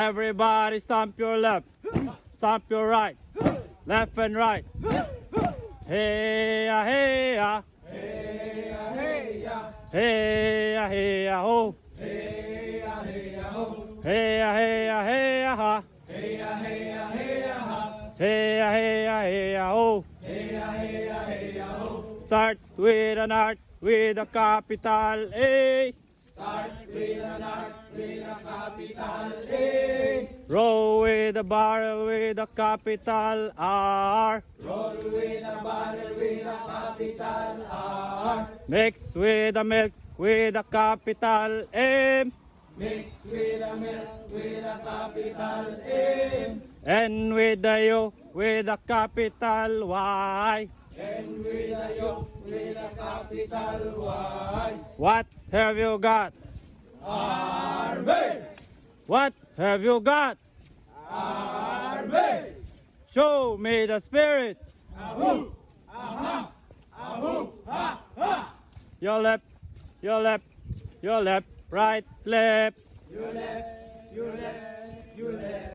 Everybody stomp your left, stomp your right, left and right. Hey ya, hey ya, Hey ya, hey ya, hey ya, hey ya, ho. hey ya, hey ya, ho. Hey ya, hey ya, hey ya, ha. Hey ya, hey ya, hey ya, ha. Hey ya, hey ya, hey ya, ho. Hey ya, hey ya, hey ya, ho. Start with an art with a capital A. Start with an art with a capital A. Roll with a barrel with a capital R. Roll with a barrel with a capital R. Mix with a milk with a capital M. Mix with a milk with a capital M. And with the yolk with a capital Y. And with a yolk with a capital Y. What have you got? Army! What have you got? Army! Show me the spirit. Ahoo! Aha! Ahoo! Ha! Ha! Your left, your left, your left, right, left. You left, you left, you left.